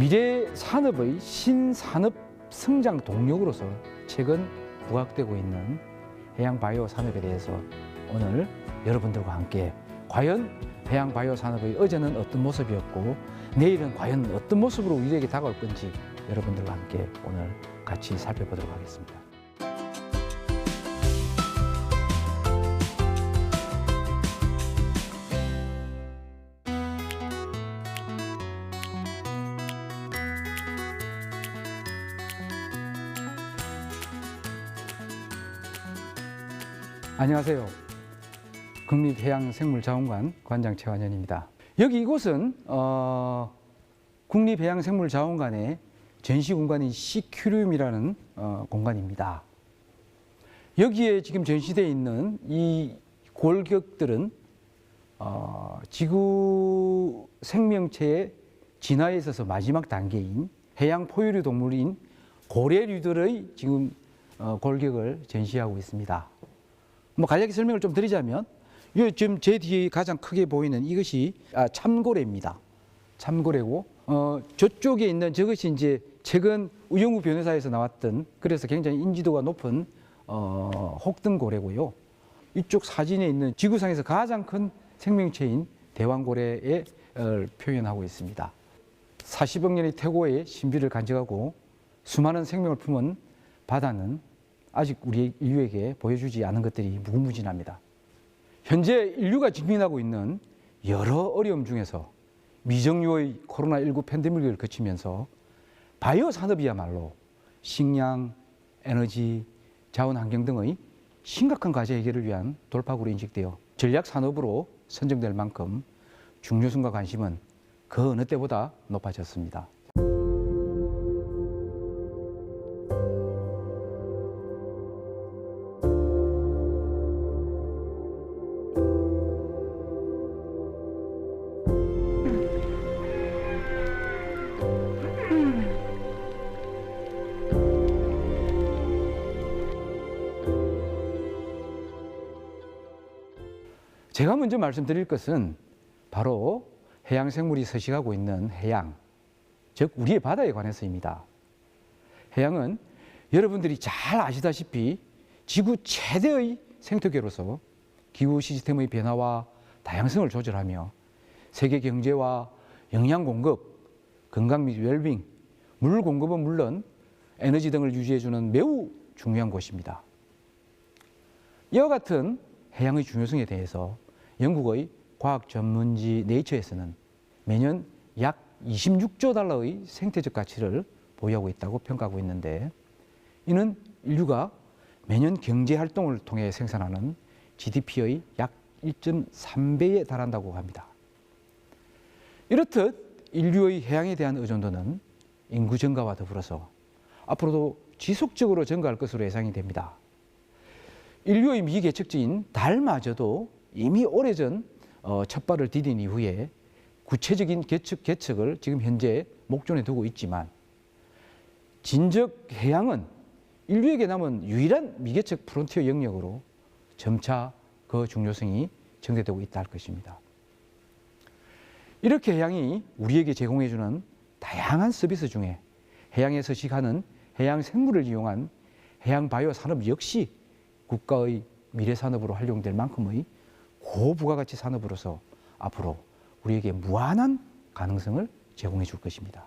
미래 산업의 신산업 성장 동력으로서 최근 부각되고 있는 해양 바이오 산업에 대해서 오늘 여러분들과 함께 과연 해양 바이오 산업의 어제는 어떤 모습이었고 내일은 과연 어떤 모습으로 우리에게 다가올 건지 여러분들과 함께 오늘 같이 살펴보도록 하겠습니다. 안녕하세요. 국립해양생물자원관 관장 최완현입니다. 여기 이곳은 국립해양생물자원관의 전시공간인 시큐리움이라는 공간입니다. 여기에 지금 전시되어 있는 이 골격들은 지구 생명체의 진화에 있어서 마지막 단계인 해양 포유류 동물인 고래류들의 지금 골격을 전시하고 있습니다. 간략히 설명을 좀 드리자면 지금 제 뒤에 가장 크게 보이는 이것이 참고래입니다. 참고래고 저쪽에 있는 저것이 이제 최근 우영우 변호사에서 나왔던 그래서 굉장히 인지도가 높은 혹등고래고요. 이쪽 사진에 있는 지구상에서 가장 큰 생명체인 대왕고래에 표현하고 있습니다. 40억 년의 태고의 신비를 간직하고 수많은 생명을 품은 바다는 아직 우리 인류에게 보여주지 않은 것들이 무궁무진합니다. 현재 인류가 직면하고 있는 여러 어려움 중에서 미정유의 코로나19 팬데믹을 거치면서 바이오 산업이야말로 식량, 에너지, 자원환경 등의 심각한 과제 해결을 위한 돌파구로 인식되어 전략 산업으로 선정될 만큼 중요성과 관심은 그 어느 때보다 높아졌습니다. 제가 먼저 말씀드릴 것은 바로 해양 생물이 서식하고 있는 해양, 즉 우리의 바다에 관해서입니다. 해양은 여러분들이 잘 아시다시피 지구 최대의 생태계로서 기후 시스템의 변화와 다양성을 조절하며 세계 경제와 영양 공급, 건강 및 웰빙, 물 공급은 물론 에너지 등을 유지해주는 매우 중요한 곳입니다. 이와 같은 해양의 중요성에 대해서 영국의 과학 전문지 네이처에서는 매년 약 26조 달러의 생태적 가치를 보유하고 있다고 평가하고 있는데 이는 인류가 매년 경제 활동을 통해 생산하는 GDP의 약 1.3배에 달한다고 합니다. 이렇듯 인류의 해양에 대한 의존도는 인구 증가와 더불어서 앞으로도 지속적으로 증가할 것으로 예상이 됩니다. 인류의 미개척지인 달마저도 이미 오래전 첫발을 디딘 이후에 구체적인 개척을 지금 현재 목전에 두고 있지만 진적 해양은 인류에게 남은 유일한 미개척 프론티어 영역으로 점차 그 중요성이 증대되고 있다 할 것입니다. 이렇게 해양이 우리에게 제공해주는 다양한 서비스 중에 해양에 서식하는 해양 생물을 이용한 해양 바이오 산업 역시 국가의 미래 산업으로 활용될 만큼의 고부가가치 산업으로서 앞으로 우리에게 무한한 가능성을 제공해 줄 것입니다.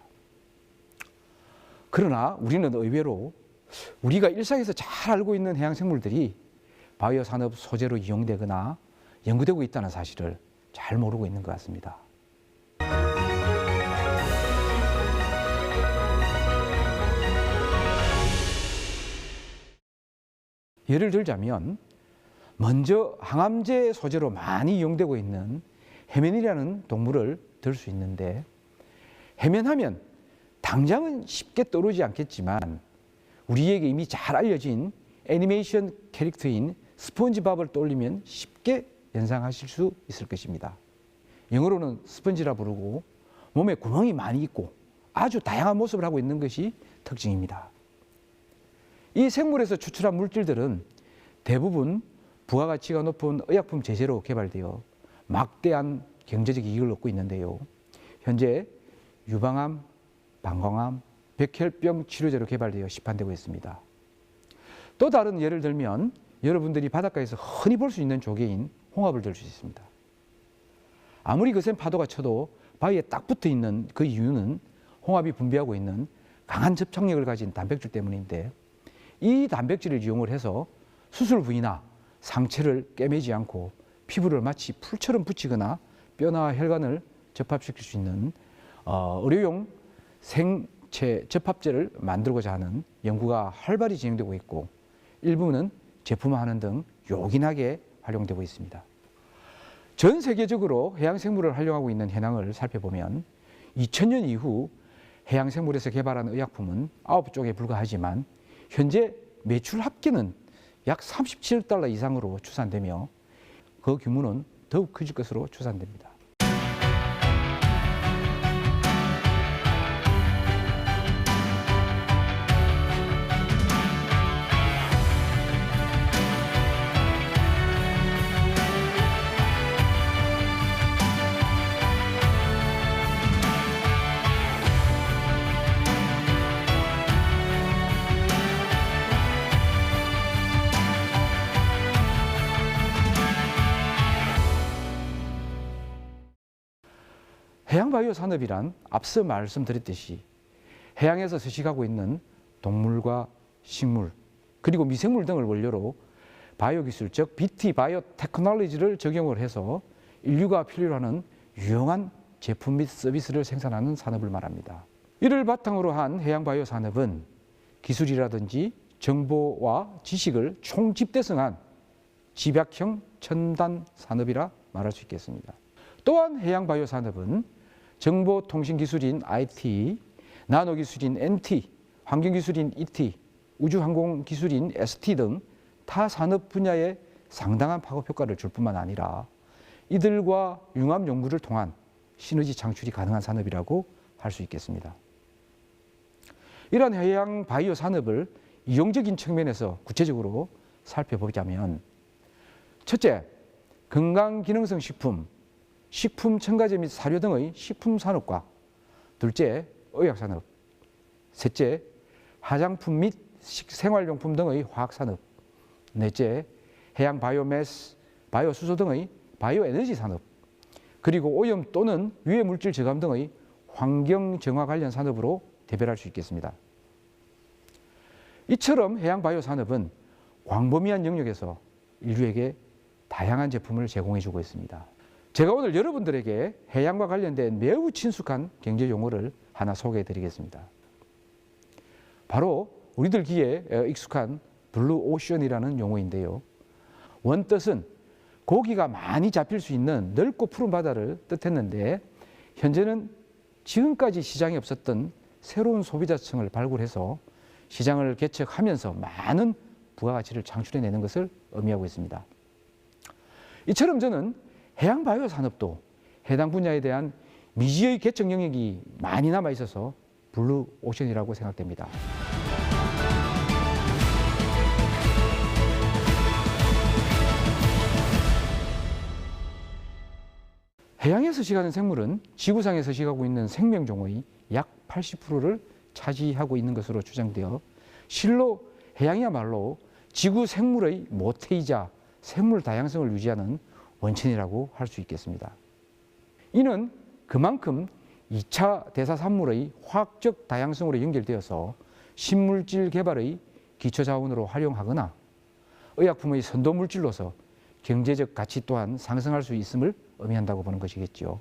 그러나 우리는 의외로 우리가 일상에서 잘 알고 있는 해양 생물들이 바이오 산업 소재로 이용되거나 연구되고 있다는 사실을 잘 모르고 있는 것 같습니다. 예를 들자면 먼저 항암제 소재로 많이 이용되고 있는 해면이라는 동물을 들 수 있는데 해면하면 당장은 쉽게 떠오르지 않겠지만 우리에게 이미 잘 알려진 애니메이션 캐릭터인 스폰지밥을 떠올리면 쉽게 연상하실 수 있을 것입니다. 영어로는 스펀지라 부르고 몸에 구멍이 많이 있고 아주 다양한 모습을 하고 있는 것이 특징입니다. 이 생물에서 추출한 물질들은 대부분 부가가치가 높은 의약품 제재로 개발되어 막대한 경제적 이익을 얻고 있는데요. 현재 유방암, 방광암, 백혈병 치료제로 개발되어 시판되고 있습니다. 또 다른 예를 들면 여러분들이 바닷가에서 흔히 볼 수 있는 조개인 홍합을 들 수 있습니다. 아무리 거센 파도가 쳐도 바위에 딱 붙어 있는 그 이유는 홍합이 분비하고 있는 강한 접착력을 가진 단백질 때문인데, 이 단백질을 이용을 해서 수술 부위나 상처를 꿰매지 않고 피부를 마치 풀처럼 붙이거나 뼈나 혈관을 접합시킬 수 있는 의료용 생체 접합제를 만들고자 하는 연구가 활발히 진행되고 있고, 일부는 제품화하는 등 요긴하게 활용되고 있습니다. 전 세계적으로 해양생물을 활용하고 있는 현황을 살펴보면 2000년 이후 해양생물에서 개발한 의약품은 9종에 불과하지만 현재 매출 합계는 약 37억 달러 이상으로 추산되며 그 규모는 더욱 커질 것으로 추산됩니다. 해양바이오 산업이란 앞서 말씀드렸듯이 해양에서 서식하고 있는 동물과 식물 그리고 미생물 등을 원료로 바이오 기술, 즉 BT 바이오 테크놀로지를 적용을 해서 인류가 필요로 하는 유용한 제품 및 서비스를 생산하는 산업을 말합니다. 이를 바탕으로 한 해양바이오 산업은 기술이라든지 정보와 지식을 총집대성한 집약형 첨단 산업이라 말할 수 있겠습니다. 또한 해양바이오 산업은 정보통신기술인 IT, 나노기술인 NT, 환경기술인 ET, 우주항공기술인 ST 등 타 산업 분야에 상당한 파급 효과를 줄 뿐만 아니라 이들과 융합 연구를 통한 시너지 창출이 가능한 산업이라고 할 수 있겠습니다. 이러한 해양 바이오 산업을 이용적인 측면에서 구체적으로 살펴보자면, 첫째, 건강기능성 식품, 식품 첨가제 및 사료 등의 식품 산업과, 둘째, 의약 산업, 셋째, 화장품 및 생활용품 등의 화학 산업, 넷째, 해양 바이오매스, 바이오수소 등의 바이오에너지 산업, 그리고 오염 또는 유해 물질 저감 등의 환경 정화 관련 산업으로 대별할 수 있겠습니다. 이처럼 해양 바이오 산업은 광범위한 영역에서 인류에게 다양한 제품을 제공해주고 있습니다. 제가 오늘 여러분들에게 해양과 관련된 매우 친숙한 경제 용어를 하나 소개해드리겠습니다. 바로 우리들 귀에 익숙한 블루오션이라는 용어인데요. 원뜻은 고기가 많이 잡힐 수 있는 넓고 푸른 바다를 뜻했는데, 현재는 지금까지 시장에 없었던 새로운 소비자층을 발굴해서 시장을 개척하면서 많은 부가가치를 창출해내는 것을 의미하고 있습니다. 이처럼 저는 해양 바이오 산업도 해당 분야에 대한 미지의 개척 영역이 많이 남아 있어서 블루오션이라고 생각됩니다. 해양에 서식하는 생물은 지구상에 서식하고 있는 생명종의 약 80%를 차지하고 있는 것으로 추정되어 실로 해양이야말로 지구 생물의 모태이자 생물 다양성을 유지하는 원천이라고 할 수 있겠습니다. 이는 그만큼 2차 대사산물의 화학적 다양성으로 연결되어서 신물질 개발의 기초자원으로 활용하거나 의약품의 선도물질로서 경제적 가치 또한 상승할 수 있음을 의미한다고 보는 것이겠죠.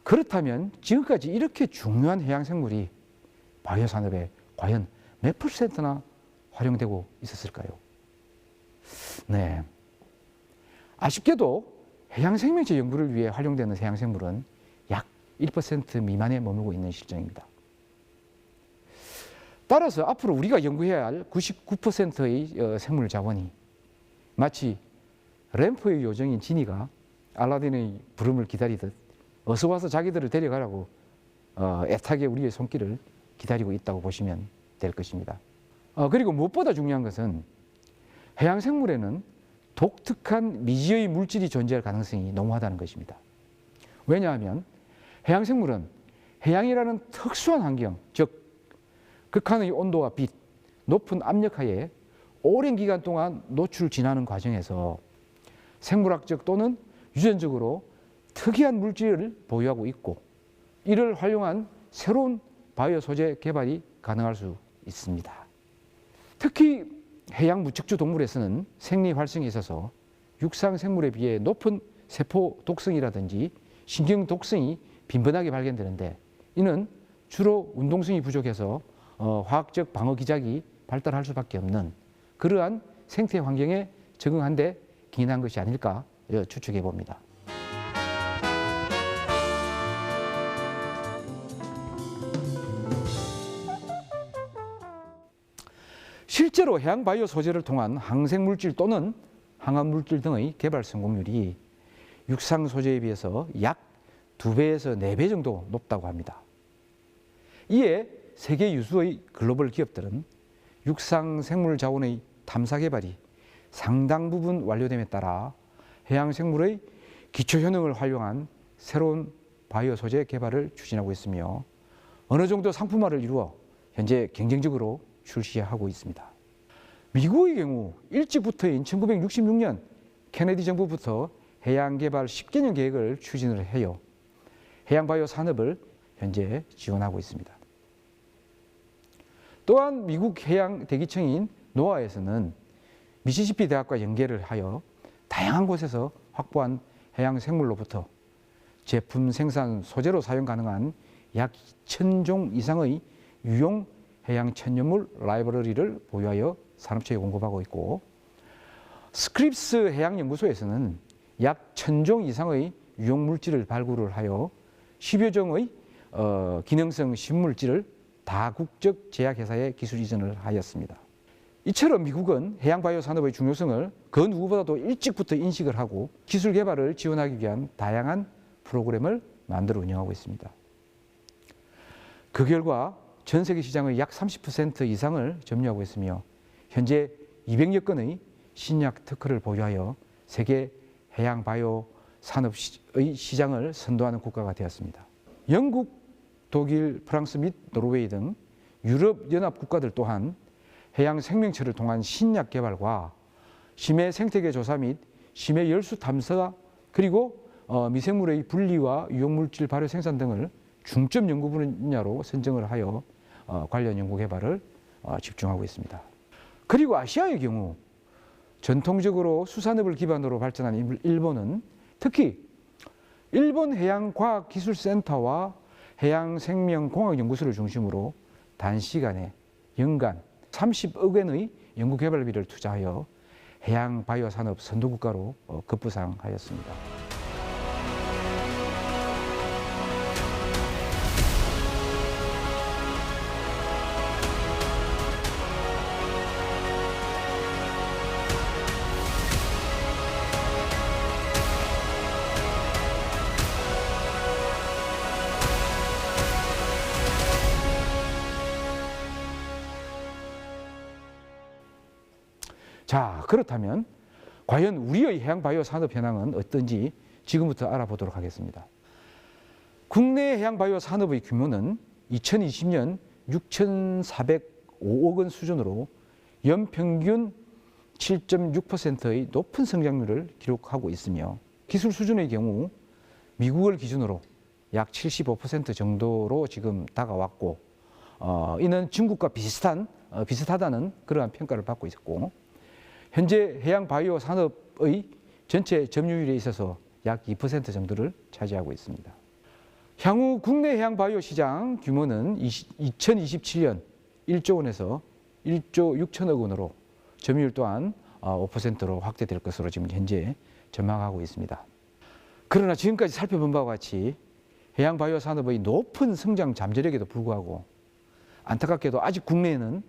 그렇다면 지금까지 이렇게 중요한 해양생물이 바이오 산업에 과연 몇 %나 활용되고 있었을까요? 네. 아쉽게도 해양생명체 연구를 위해 활용되는 해양생물은 약 1% 미만에 머물고 있는 실정입니다. 따라서 앞으로 우리가 연구해야 할 99%의 생물 자원이 마치 램프의 요정인 지니가 알라딘의 부름을 기다리듯 어서 와서 자기들을 데려가라고 애타게 우리의 손길을 기다리고 있다고 보시면 될 것입니다. 그리고 무엇보다 중요한 것은 해양생물에는 독특한 미지의 물질이 존재할 가능성이 너무하다는 것입니다. 왜냐하면 해양생물은 해양이라는 특수한 환경, 즉 극한의 온도와 빛, 높은 압력하에 오랜 기간 동안 노출 지나는 과정에서 생물학적 또는 유전적으로 특이한 물질을 보유하고 있고 이를 활용한 새로운 바이오 소재 개발이 가능할 수 있습니다. 특히 해양 무척주 동물에서는 생리 활성에 있어서 육상 생물에 비해 높은 세포 독성이라든지 신경 독성이 빈번하게 발견되는데 이는 주로 운동성이 부족해서 화학적 방어 기작이 발달할 수밖에 없는 그러한 생태 환경에 적응한 데 기인한 것이 아닐까 추측해 봅니다. 실제로 해양 바이오 소재를 통한 항생 물질 또는 항암 물질 등의 개발 성공률이 육상 소재에 비해서 약 2배에서 4배 정도 높다고 합니다. 이에 세계 유수의 글로벌 기업들은 육상 생물 자원의 탐사 개발이 상당 부분 완료됨에 따라 해양 생물의 기초 효능을 활용한 새로운 바이오 소재 개발을 추진하고 있으며 어느 정도 상품화를 이루어 현재 경쟁적으로 출시하고 있습니다. 미국의 경우 일찍부터인 1966년 케네디 정부부터 해양 개발 10개년 계획을 추진을 해요. 해양 바이오 산업을 현재 지원하고 있습니다. 또한 미국 해양 대기청인 노아에서는 미시시피 대학과 연계를 하여 다양한 곳에서 확보한 해양 생물로부터 제품 생산 소재로 사용 가능한 약 2,000종 이상의 유용 해양 천연물 라이브러리를 보유하여 산업체에 공급하고 있고 스크립스 해양연구소에서는 약 1,000종 이상의 유용 물질을 발굴을 하여 10여 종의 기능성 신물질을 다국적 제약회사에 기술 이전을 하였습니다. 이처럼 미국은 해양 바이오 산업의 중요성을 그 누구보다도 일찍부터 인식을 하고 기술 개발을 지원하기 위한 다양한 프로그램을 만들어 운영하고 있습니다. 그 결과 전 세계 시장의 약 30% 이상을 점유하고 있으며 현재 200여 건의 신약 특허를 보유하여 세계 해양 바이오 산업의 시장을 선도하는 국가가 되었습니다. 영국, 독일, 프랑스 및 노르웨이 등 유럽 연합 국가들 또한 해양 생명체를 통한 신약 개발과 심해 생태계 조사 및 심해 열수 탐사 그리고 미생물의 분리와 유용물질 발효 생산 등을 중점 연구 분야로 선정을 하여 관련 연구 개발을 집중하고 있습니다. 그리고 아시아의 경우 전통적으로 수산업을 기반으로 발전한 일본은 특히 일본 해양과학기술센터와 해양생명공학연구소를 중심으로 단시간에 연간 30억 원의 연구개발비를 투자하여 해양 바이오 산업 선도국가로 급부상하였습니다. 자, 그렇다면 과연 우리의 해양 바이오 산업 현황은 어떤지 지금부터 알아보도록 하겠습니다. 국내 해양 바이오 산업의 규모는 2020년 6,405억 원 수준으로 연평균 7.6%의 높은 성장률을 기록하고 있으며 기술 수준의 경우 미국을 기준으로 약 75% 정도로 지금 다가왔고 이는 중국과 비슷하다는 그러한 평가를 받고 있고 현재 해양 바이오 산업의 전체 점유율에 있어서 약 2% 정도를 차지하고 있습니다. 향후 국내 해양 바이오 시장 규모는 2027년 1조 원에서 1조 6천억 원으로 점유율 또한 5%로 확대될 것으로 지금 현재 전망하고 있습니다. 그러나 지금까지 살펴본 바와 같이 해양 바이오 산업의 높은 성장 잠재력에도 불구하고 안타깝게도 아직 국내에는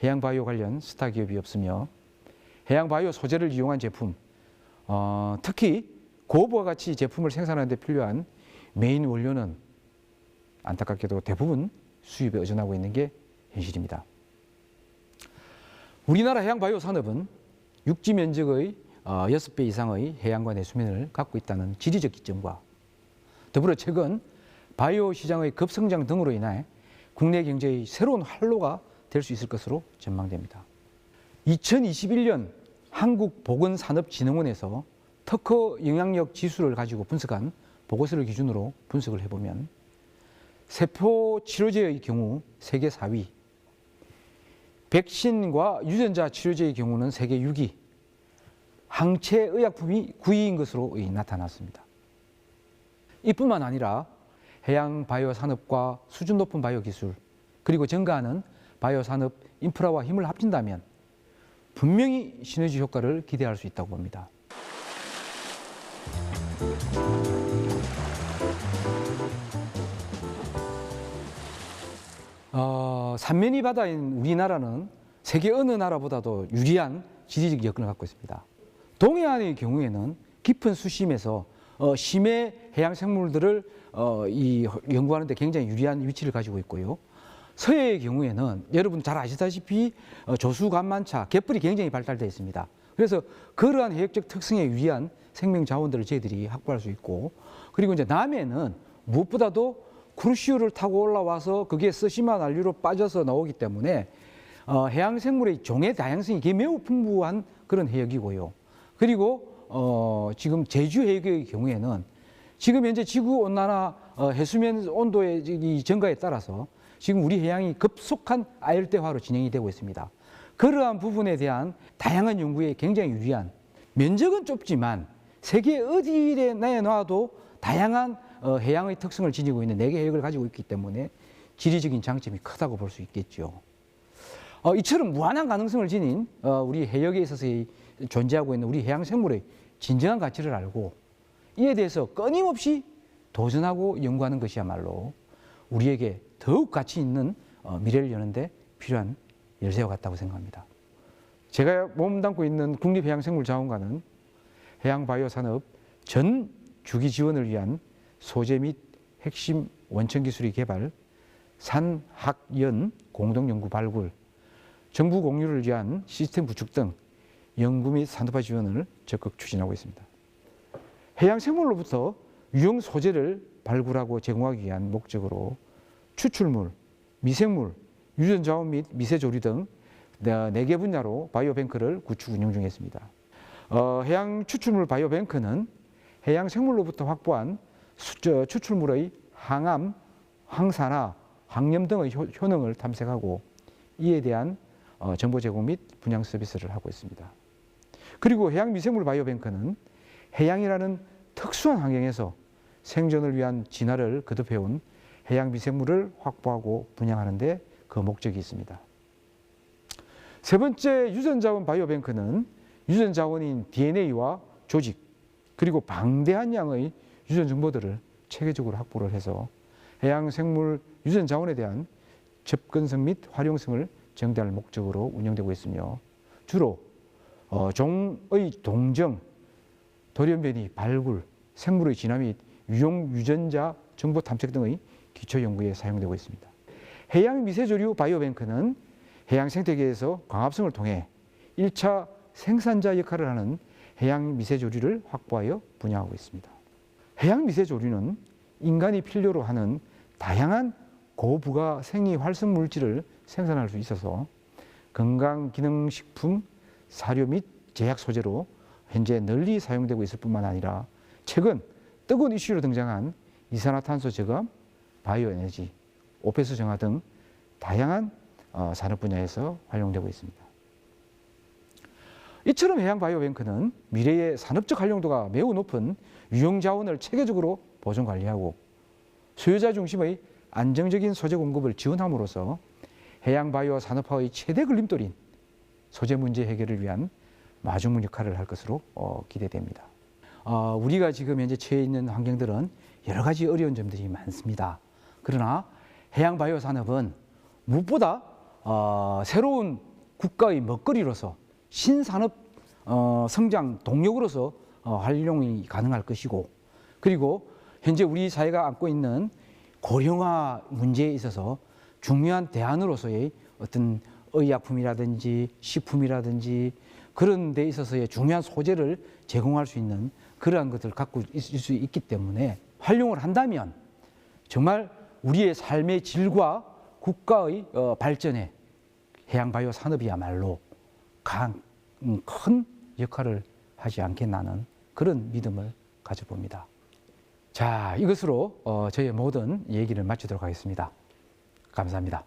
해양 바이오 관련 스타 기업이 없으며 해양 바이오 소재를 이용한 제품, 특히 고부와 가치 제품을 생산하는 데 필요한 메인 원료는 안타깝게도 대부분 수입에 의존하고 있는 게 현실입니다. 우리나라 해양 바이오 산업은 육지 면적의 6배 이상의 해양과 내수면을 갖고 있다는 지리적 기점과 더불어 최근 바이오 시장의 급성장 등으로 인해 국내 경제의 새로운 활로가 될 수 있을 것으로 전망됩니다. 2021년 한국보건산업진흥원에서 특허 영향력 지수를 가지고 분석한 보고서를 기준으로 분석을 해보면 세포 치료제의 경우 세계 4위, 백신과 유전자 치료제의 경우는 세계 6위, 항체 의약품이 9위인 것으로 나타났습니다. 이뿐만 아니라 해양 바이오 산업과 수준 높은 바이오 기술, 그리고 증가하는 바이오 산업 인프라와 힘을 합친다면 분명히 시너지 효과를 기대할 수 있다고 봅니다. 삼면이 바다인 우리나라는 세계 어느 나라보다도 유리한 지리적 여건을 갖고 있습니다. 동해안의 경우에는 깊은 수심에서 심해 해양 생물들을 연구하는 데 굉장히 유리한 위치를 가지고 있고요. 서해의 경우에는 여러분 잘 아시다시피 조수간만차, 갯벌이 굉장히 발달되어 있습니다. 그래서 그러한 해역적 특성에 유리한 생명 자원들을 저희들이 확보할 수 있고, 그리고 이제 남해는 무엇보다도 크루시오를 타고 올라와서 그게 스시마 난류로 빠져서 나오기 때문에 해양 생물의 종의 다양성이 매우 풍부한 그런 해역이고요. 그리고 지금 제주 해역의 경우에는 지금 현재 지구 온난화 해수면 온도의 이 증가에 따라서 지금 우리 해양이 급속한 아열대화로 진행이 되고 있습니다. 그러한 부분에 대한 다양한 연구에 굉장히 유리한, 면적은 좁지만 세계 어디에 내놔도 다양한 해양의 특성을 지니고 있는 4개 해역을 가지고 있기 때문에 지리적인 장점이 크다고 볼 수 있겠죠. 이처럼 무한한 가능성을 지닌 우리 해역에 있어서 존재하고 있는 우리 해양 생물의 진정한 가치를 알고 이에 대해서 끊임없이 도전하고 연구하는 것이야말로 우리에게 더욱 가치 있는 미래를 여는데 필요한 열쇠와 같다고 생각합니다. 제가 몸담고 있는 국립해양생물자원관은 해양바이오 산업 전 주기 지원을 위한 소재 및 핵심 원천 기술의 개발, 산학연 공동연구 발굴, 정부 공유를 위한 시스템 구축 등 연구 및 산업화 지원을 적극 추진하고 있습니다. 해양 생물로부터 유용 소재를 발굴하고 제공하기 위한 목적으로 추출물, 미생물, 유전자원 및 미세조리 등 4개 분야로 바이오뱅크를 구축 운영 중에 있습니다. 해양 추출물 바이오뱅크는 해양 생물로부터 확보한 추출물의 항암, 항산화, 항염 등의 효능을 탐색하고 이에 대한 정보 제공 및 분양 서비스를 하고 있습니다. 그리고 해양 미생물 바이오뱅크는 해양이라는 특수한 환경에서 생존을 위한 진화를 거듭해온 해양 미생물을 확보하고 분양하는 데 그 목적이 있습니다. 세 번째 유전자원 바이오뱅크는 유전자원인 DNA와 조직, 그리고 방대한 양의 유전 정보들을 체계적으로 확보를 해서 해양 생물 유전자원에 대한 접근성 및 활용성을 증대할 목적으로 운영되고 있으며 주로 종의 동정, 돌연변이, 발굴, 생물의 진화 및 유용 유전자 정보 탐색 등의 기초 연구에 사용되고 있습니다. 해양 미세조류 바이오뱅크는 해양 생태계에서 광합성을 통해 1차 생산자 역할을 하는 해양 미세조류를 확보하여 분양하고 있습니다. 해양 미세조류는 인간이 필요로 하는 다양한 고부가 생리 활성 물질을 생산할 수 있어서 건강기능식품, 사료 및 제약 소재로 현재 널리 사용되고 있을 뿐만 아니라 최근 뜨거운 이슈로 등장한 이산화탄소 저감, 바이오에너지, 오페스 정화 등 다양한 산업 분야에서 활용되고 있습니다. 이처럼 해양 바이오뱅크는 미래의 산업적 활용도가 매우 높은 유용자원을 체계적으로 보존 관리하고 수요자 중심의 안정적인 소재 공급을 지원함으로써 해양 바이오 산업화의 최대 걸림돌인 소재 문제 해결을 위한 마중물 역할을 할 것으로 기대됩니다. 우리가 지금 현재 처해 있는 환경들은 여러 가지 어려운 점들이 많습니다. 그러나 해양 바이오 산업은 무엇보다 새로운 국가의 먹거리로서 신산업 성장 동력으로서 활용이 가능할 것이고, 그리고 현재 우리 사회가 안고 있는 고령화 문제에 있어서 중요한 대안으로서의 어떤 의약품이라든지 식품이라든지 그런 데 있어서의 중요한 소재를 제공할 수 있는 그러한 것들을 갖고 있을 수 있기 때문에 활용을 한다면 정말 우리의 삶의 질과 국가의 발전에 해양바이오 산업이야말로 큰 역할을 하지 않겠나는 그런 믿음을 가져봅니다. 자, 이것으로 저의 모든 얘기를 마치도록 하겠습니다. 감사합니다.